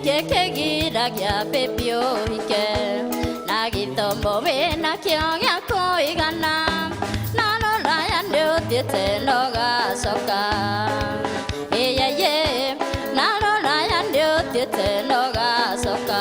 Kegiragia pepio hike Nagito mobe na kyoga koigana Nano raya ndio tiete noga soka Eya ye Nano raya ndio tiete noga soka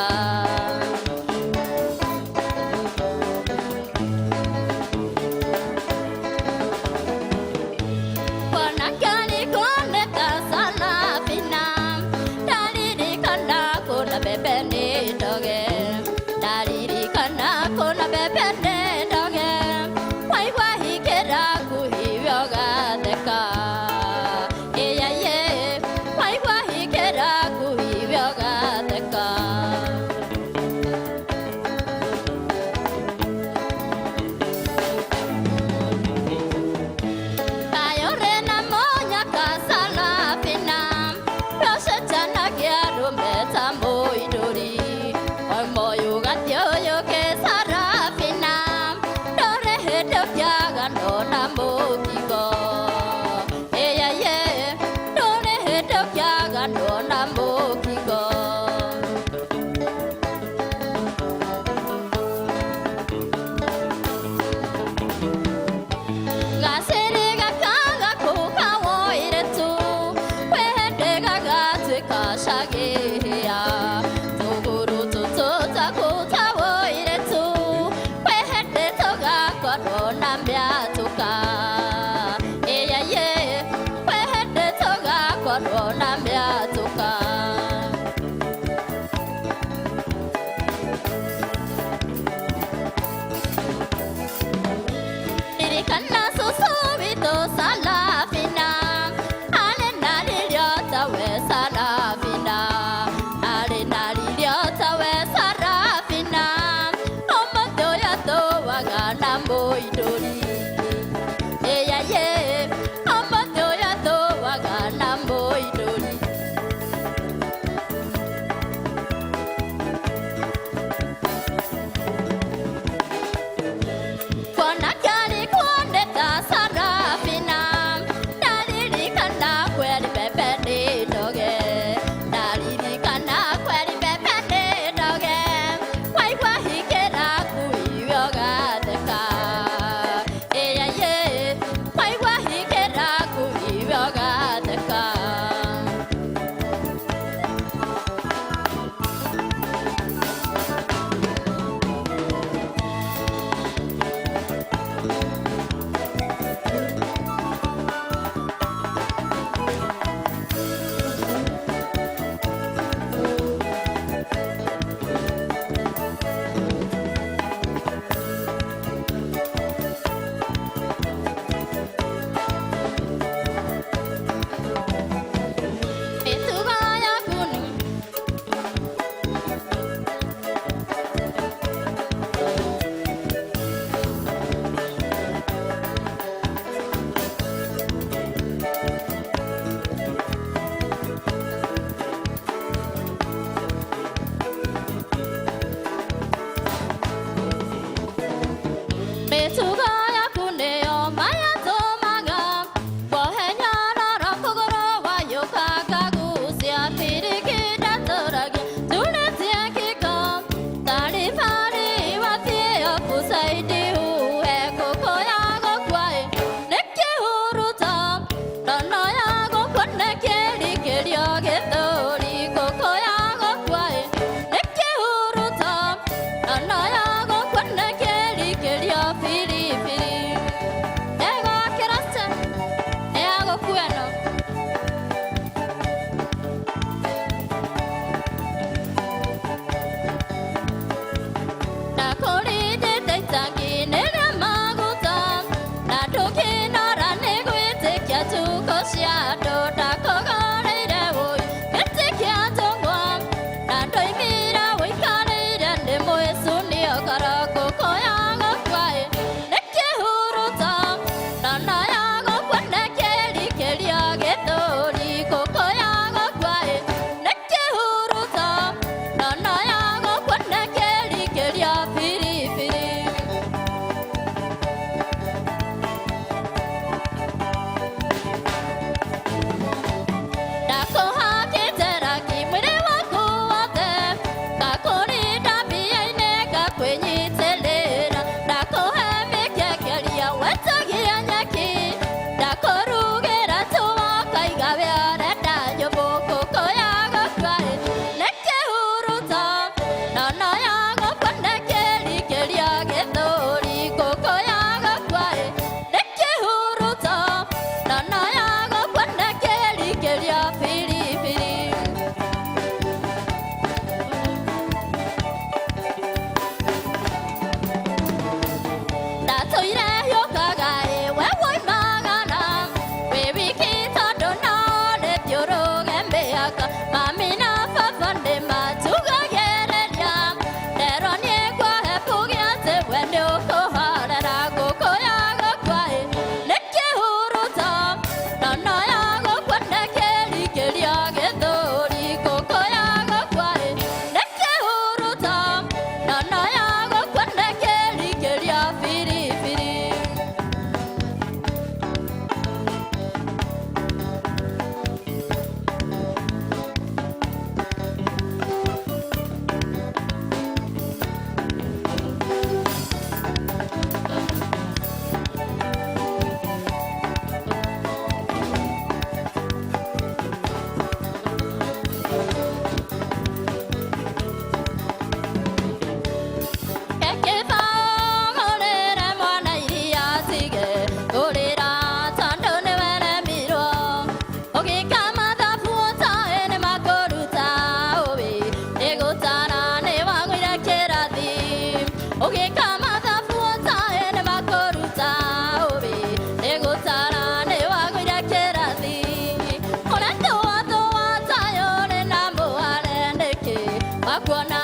wakuona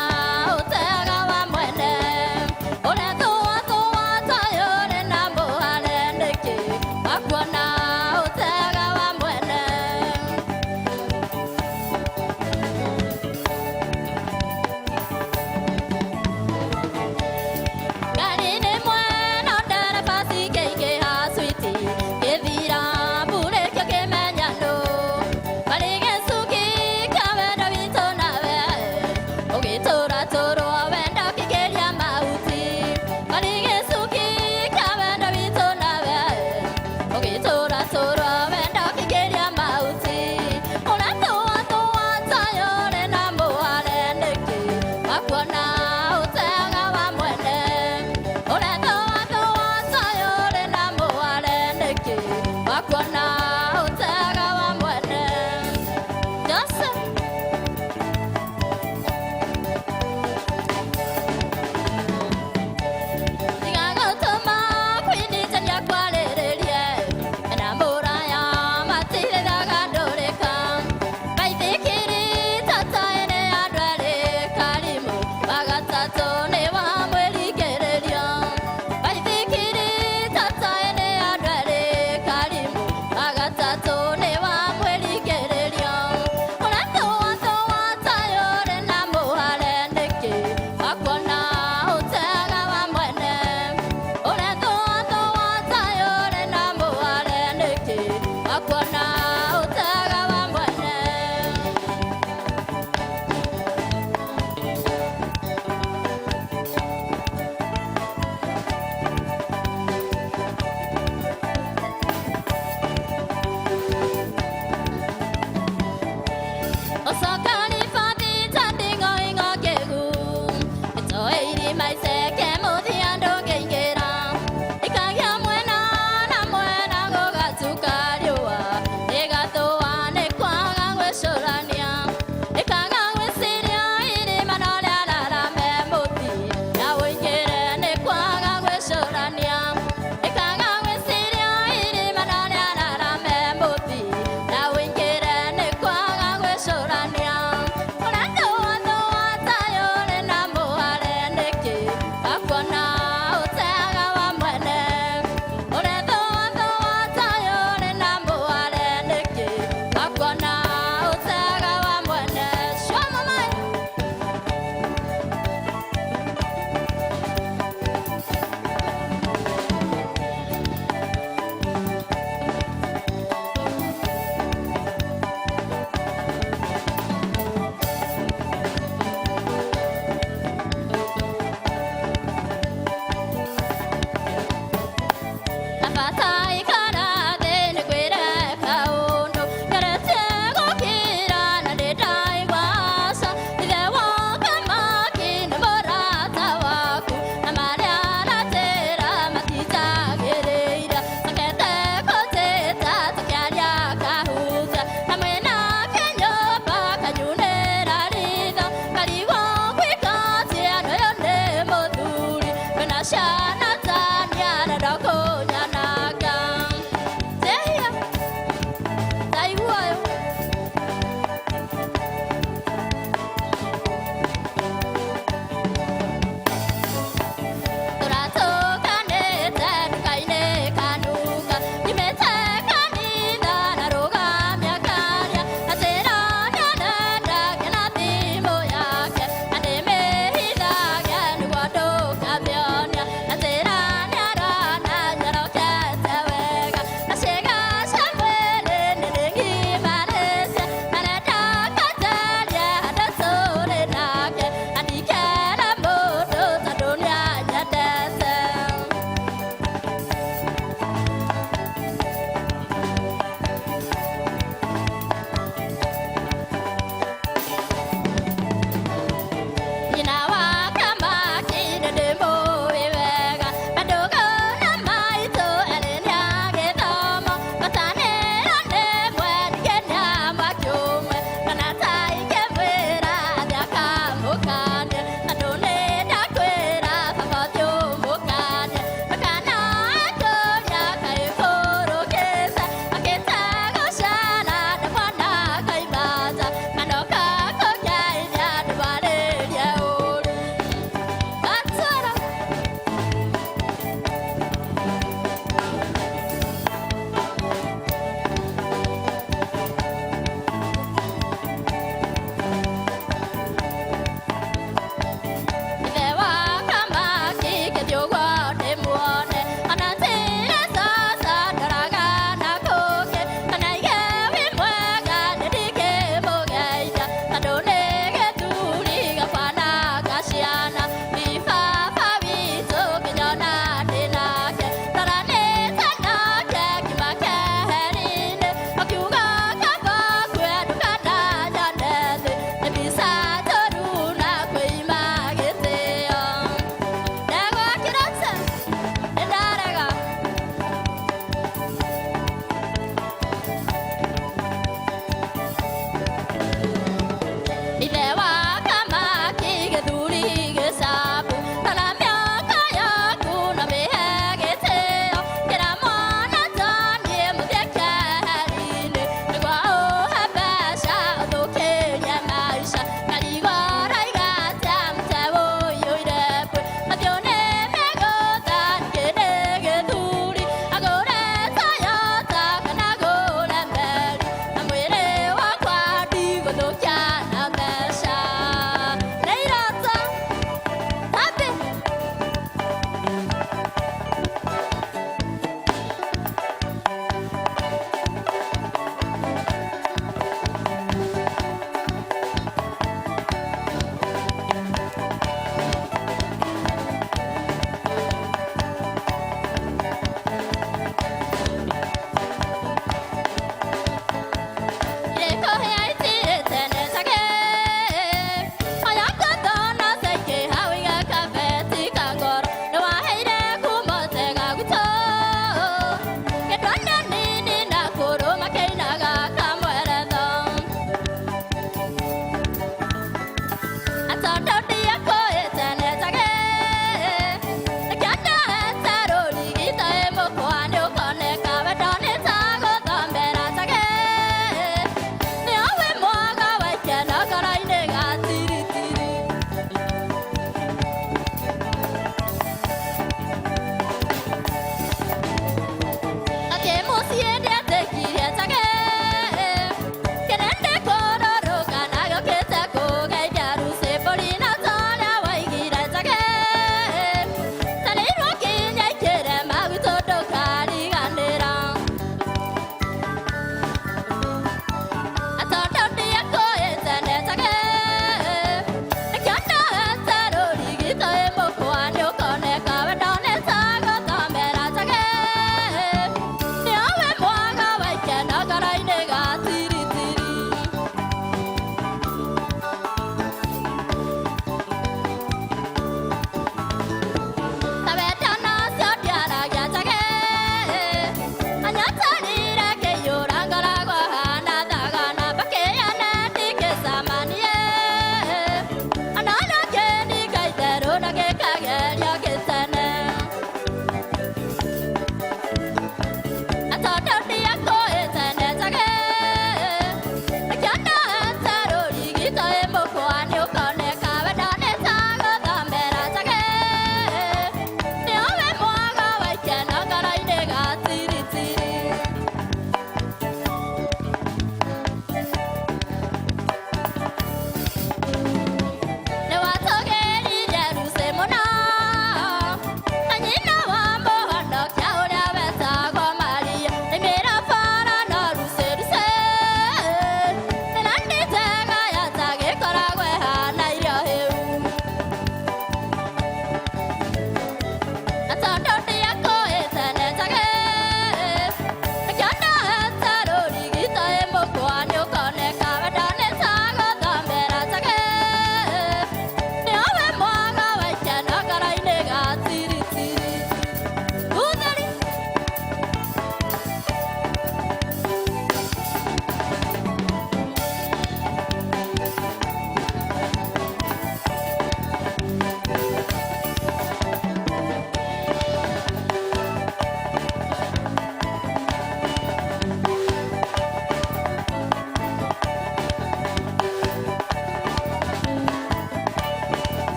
utega wa mwene urethuwa thuwa tayuri na muhare niki wakuona utega wa mwene ngari ni mwena ndereba cikĩingĩha switi gĩthira mbũrĩkio kĩmenyano marĩ gĩcungi kĩa wendo witũ nawe ũgĩtũ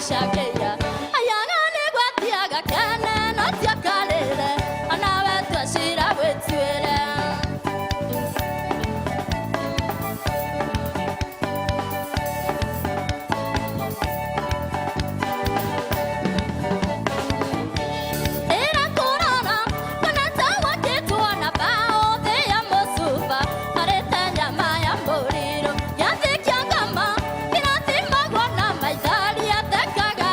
shakeya ayagane gwatiaga kana no tiakalele anawe twashira wetwere era corona kana tawa ketwana bao de amosufa areta nyama ya muriro yate kyangama kinati magwana maitali atakaga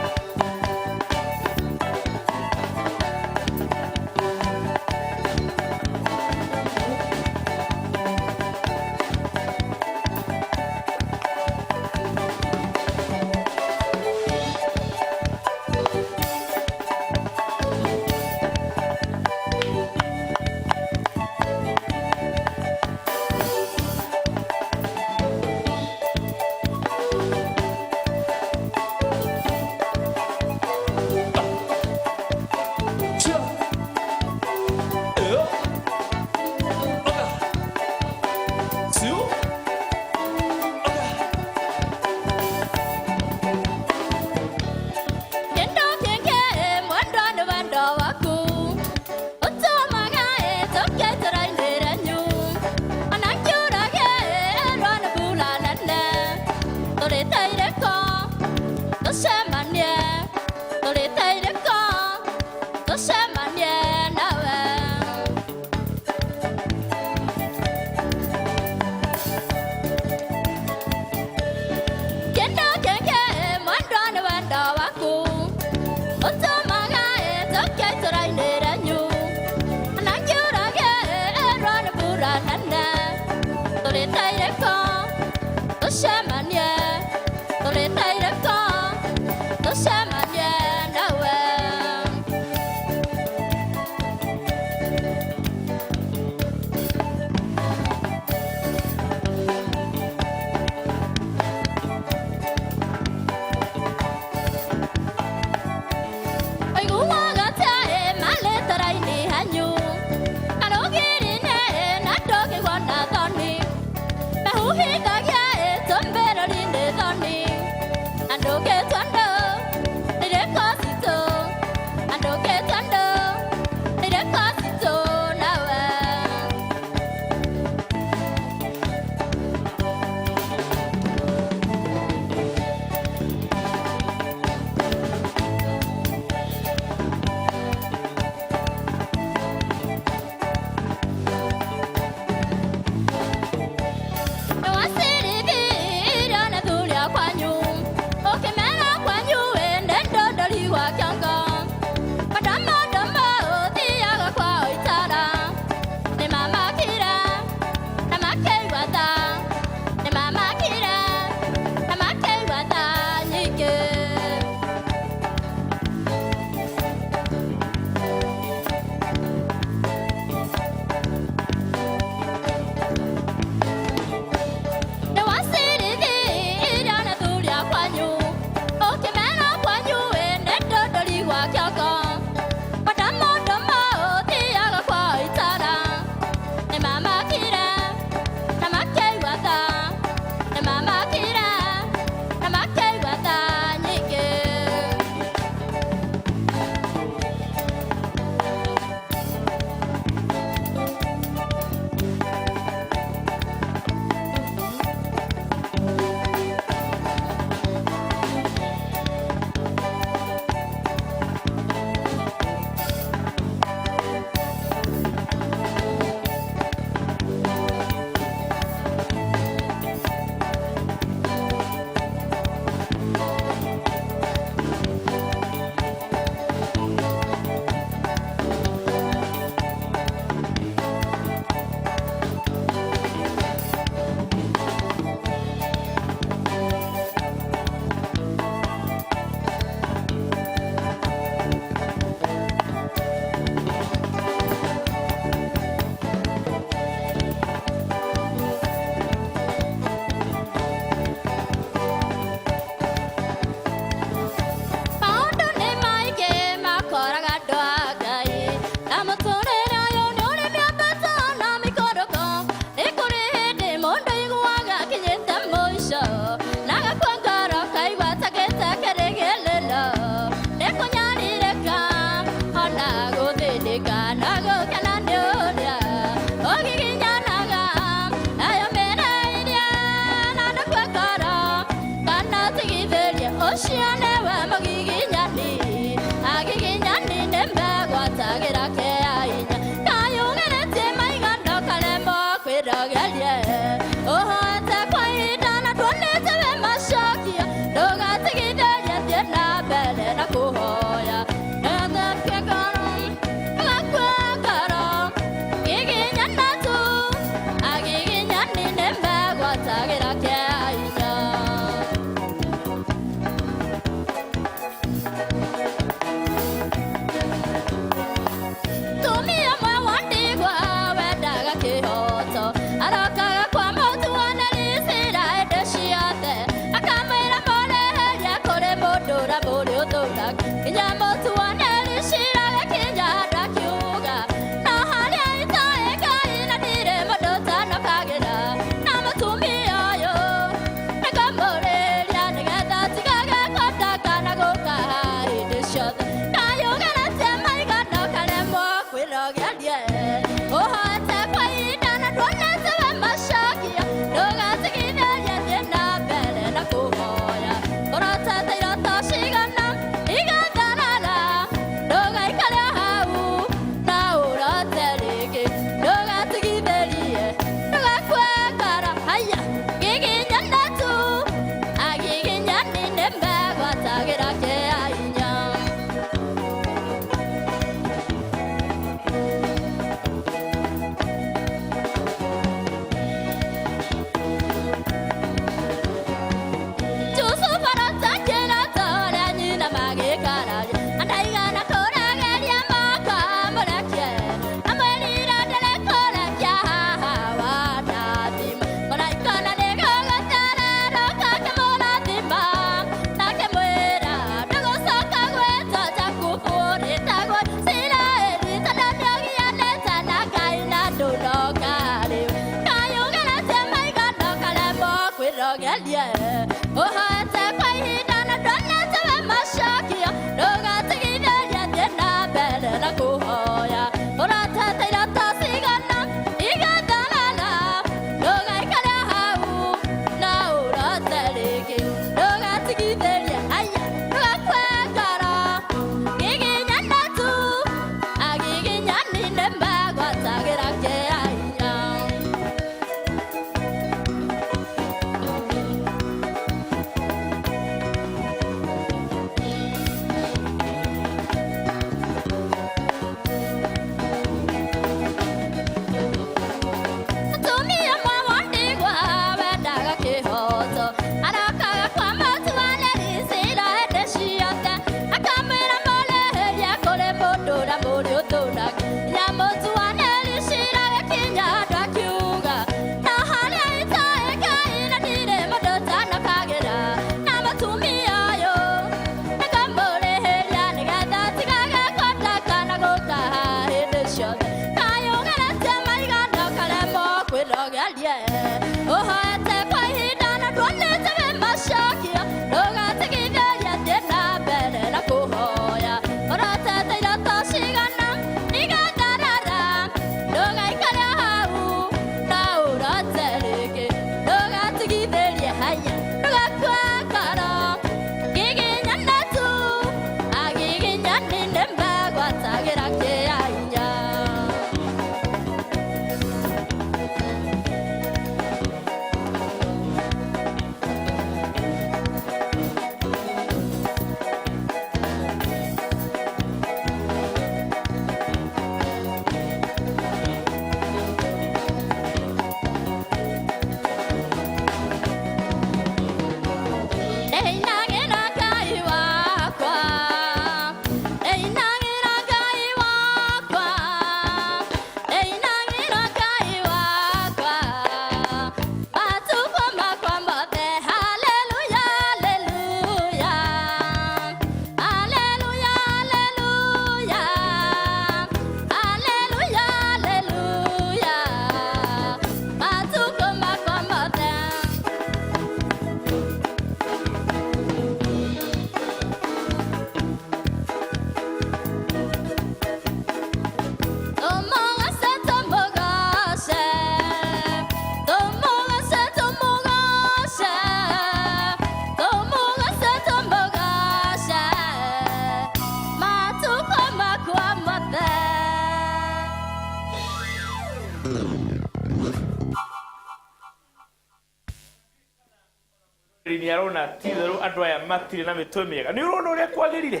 ni arona titherũ andũ aya matirĩ na mĩtwe mĩega nĩ ũrona ũrĩa kwagĩrire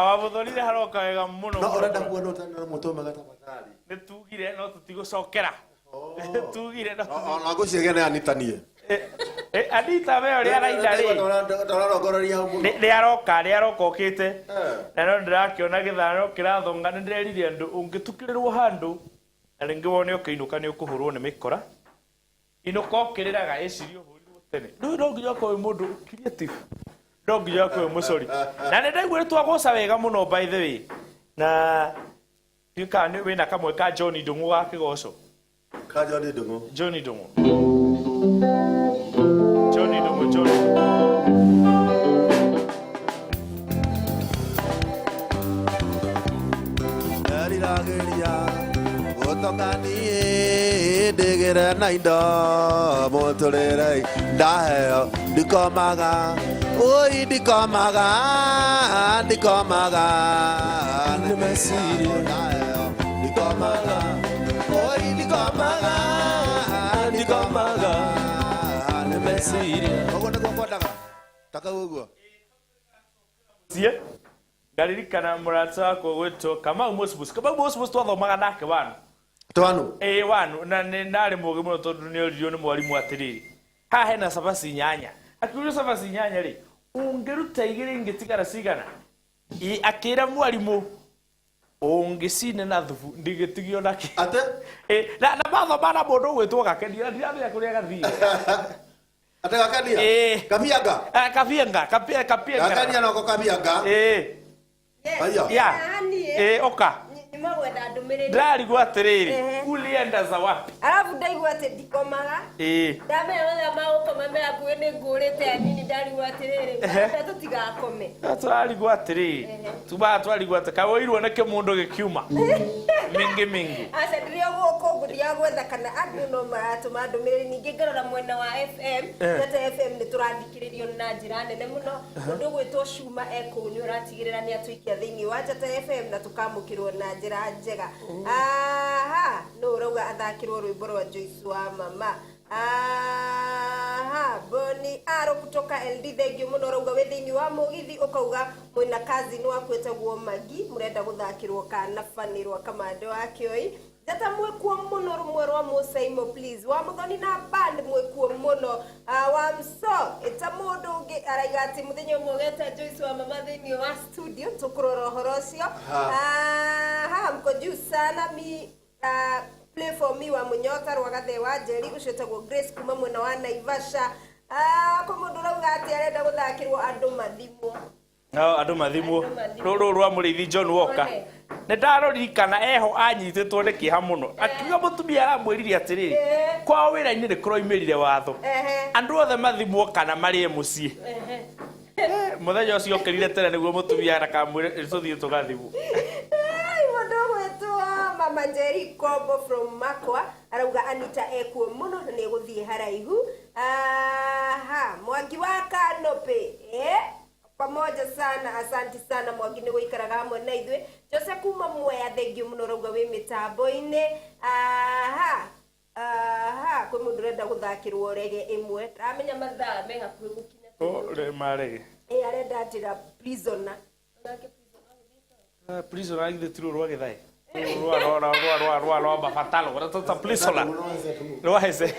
wamũthonire haroka wega mũno no ũrenda kuona ũtana mũtwe mwega tafadhali nĩ tugire no tũtigũcokera tugire no ona ngũciege nĩ anitanie Anita we ũrĩa araida rĩ nĩ aroka okĩte na no ndĩrakĩona gĩthano kĩrathonga nĩ ndĩrerire andũ ũngĩtukĩrĩrwo handũ na rĩngĩ wone ũkĩinũka nĩ ũkũhũrwo nĩ mĩkora inũka ũkĩrĩraga ĩcirio hũrirwo tene no nginya ũkorwo wĩ mũndũ creative no nginya ũkorwo wĩ mũcori na nĩ ndaigua nĩ twagũca wega mũno by the way na kana wĩna kamwe ka John Ndung'u ga kĩgoco ka John Ndung'u John Ndung'u Digere na indo motorere ndaheo ndikomaga oi ndikomaga nimesiria ndikomaga oi ndikomaga nimesiria ogo ndiko kwendaga taka uguo sie ngaririkana mũrata wakwa gwĩtwo Kamau Mosbus twathomaga nake wanu Twanu wanu na ndarĩ mũgĩ mũno tondũ nĩ oririo nĩ mwarimũ atĩrĩrĩ haha hena cabaci nyanya akiuria cabaci nyanya rĩ ũngĩruta igĩrĩ ingĩtigara cigana akĩra mwarimũ ũngĩcine na thubu ndigĩtigio nake ate na mathoma na mũndũ gwĩtwo Gakenia ndiramenya kũrĩa gathiĩ ate Gakenia Kabianga Gakenia no Kabianga ya oka nimagwenda ndumiriri ndarigwo atiriri ulienda za wapi alafu ndaigua ati ndikomaga ndamenya wega magukoma mera kuwe nĩ ngũrĩte anini ndarigwo atiriri tutigakome turarigwo atiriri twarigwo ati kawoirwo nĩ kĩmũndũ gĩkiuma mingi aca ndĩrĩ gũkũ ngũthiaga gwetha kana andũ no maratũma ndũmĩrĩri ningĩ ngarora mwena wa FM Njata FM nĩ tũrathikĩrĩrio na njĩra nene mũno mũndũ gwĩtwo Cuma Ekũu nĩ ũratigĩrĩra nĩ atũikia thĩinĩ wa Njata FM na tũkamũkĩrwo na njĩra njega no ũrauga athakĩrwo rwĩmbo rwa Joyce wa mama Boni aro kutoka LD thengio mũno ũrauga wĩ thĩinĩ wa mũgithi ũkauga mwĩna kazi nĩ wakwĩtagwo Magi mũrenda gũthakĩrwo kana fanĩrwa kamande wa Kĩoi Njata mwĩkuo mũno rũmwe rwa Mũsaimo please wa Mũthoni na band mwĩkuo mũno wa Mso eta mũndũ ũngĩ araiga atĩ mũthenya ũmwe ũgeta Joyce wa mama thĩinĩ wa studio tũkũrora ũhoro ũcio mko juu sana mi play for me wa Munyota rwa gathe wa Njeri ũcetagwo Grace kuma mwena wa Naivasha kwa mũndũ ũrauga atĩ arenda gũthakĩrwo andũ mathimwo andũ mathimwo rũrũ rwa mũrĩithi John Walker nĩ ndaroririkana eho anyitĩtwo nĩ kĩeha mũno akiuga mũtumia aramwĩrire atĩrĩrĩ kwa wĩra-inĩ nĩ kũroimĩrire watho andũ othe mathimwo kana marĩe mũciĩ mũthenya ũcio okĩrire tene nĩguo mũtumia ndakamwĩre tũthiĩ tũgathimwo mũndũ gwĩtwo Mama Njeri Kombo from Makwa arauga Anita ekuo mũno na nĩ gũthiĩ haraihu Mwangi wa Kanope pamoja sana asante sana Mwangi nĩ gũikaraga hamwe na ithuĩ Jose kuma Mwea thengio mũno rauga wĩ mĩtambo-inĩ kwĩ mũndũ ũrenda gũthakĩrwo rege ĩmwe ndamenya mathaa me hakuhĩ gũkinya marege arenda njĩra prisoner prisoner agithĩtirwo rwa gĩthaĩ rwa mabatalo prisoner rwahece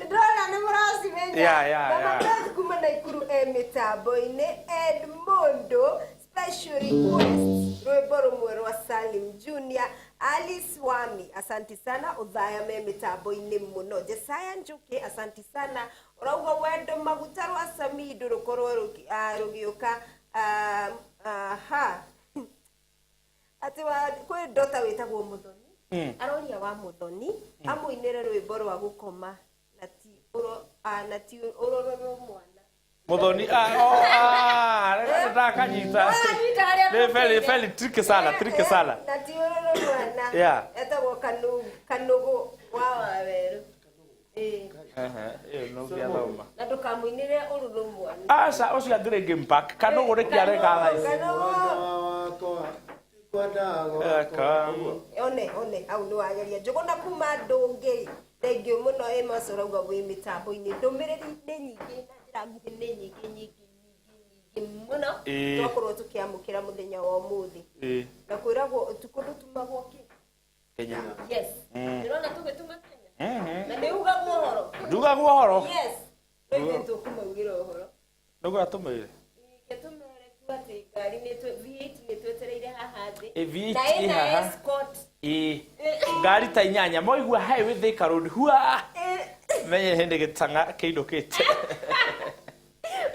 ndora nĩ mũracimenya kuma Naikuru mĩtambo-inĩ Edmondo special request rwĩmbo rũmwe rwa Salim Junior Alice Wami asante sana uthaya me mĩtambo-inĩ mũno Jesaya Njuki asante sana urauga wendo maguta rwa Samido rukorwo rũgĩũka ati wa kwĩ ndota wĩtagwo Mũthoni aroria wa Mũthoni amũinĩre rwĩmbo rwa gũkoma na ti ũrororo mwana Mũthoni ndakanyita feli tricky sana na ti ũrororo mwana etagwo Kanũgũ wa Wawerũ no gĩathoma na ndũkamũinĩre ũrororo mwana aca ũcio angĩrĩ game park Kanũgũ nĩ kĩareka one au nĩ wageria Njũgũna kuma Ndũngĩ Thengiũ mũno Amos ũrauga wĩ mĩtambo-inĩ ndũmĩrĩri nĩ nyingĩ na njĩra nguhĩ nĩ nyingĩ mũno twakorwo tũkĩamũkĩra mũthenya wa ũmũthĩ na kwĩragwo ũtukũ ndũtumagwo Kenya. Yes. Ndĩrona tũgĩtuma Kenya. Na nĩ ugagwo ũhoro. Ndugagwo ũhoro. Yes. Nĩ tũkũmaugĩra ũhoro. Nũgũ atũmĩire. Gĩtũmĩre tu atĩ ngari nĩ V8 nĩ twetereire haha thĩ. V8 haha. Escort. Ngari ta 8 moigua highway Thika Road hua. Menye hĩndĩ gĩtanga kĩindũkĩte.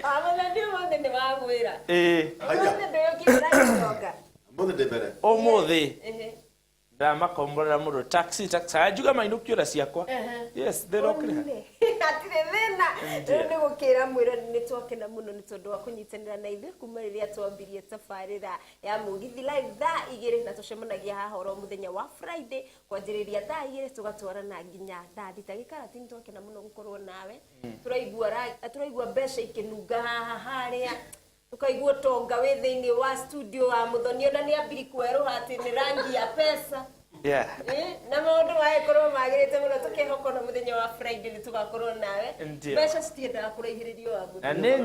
Amana ndio mothe nĩ wagwĩra. Amana ndio kĩndagĩcoka. Mũthĩ ndĩmbere. Ũmũthĩ. Ndamakomborera mũndũ taxi ajuga mainũkĩora ciakwa. Yes, thĩrokire. Atirĩ thĩna. Rĩu nĩ gũkĩra mwĩra nĩ twakena mũno nĩ tondũ wa kũnyitanĩra na ithuĩ kuma rĩrĩa twambirie tabarĩra ya Mũgithi Live thaa 2 na tũcemanagia haha oro mũthenya wa Friday kwanjĩrĩria thaa 2 tũgatwarana nginya thaa 3 gĩkarati nĩ twakena mũno gũkorwo nawe. Tũraigua mbeca ikĩnunga haha harĩa tukaigua tonga wĩ thĩinĩ wa studio wa Mũthoni ona nĩ ambiri kwerũha atĩ nĩ rangi ya pesa. Yeah. Na maũndũ magĩkorwo magĩrĩte mũno tũkĩhoka na mũthenya wa Friday nĩ tũgakorwo nawe. Mbeca citiendaga kũraihĩrĩrio wa Mũthoni. Na nĩ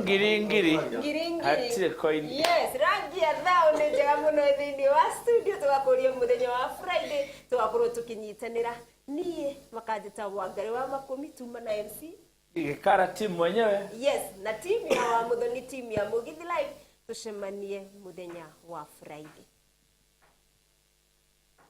ngiri. Hatirĩ coin. Yes, rangi ya thao nĩ njega mũno thĩinĩ wa studio tũgakũria mũthenya wa Friday tũgakorwo tũkĩnyitanĩra. Niĩ makanjĩta Wangari wa Makũmi Tuma na MC Gĩkara team mwenyewe. Yes, na team ya wa Mũthoni team ya Mũgithi Live tucemanie mũthenya wa Friday.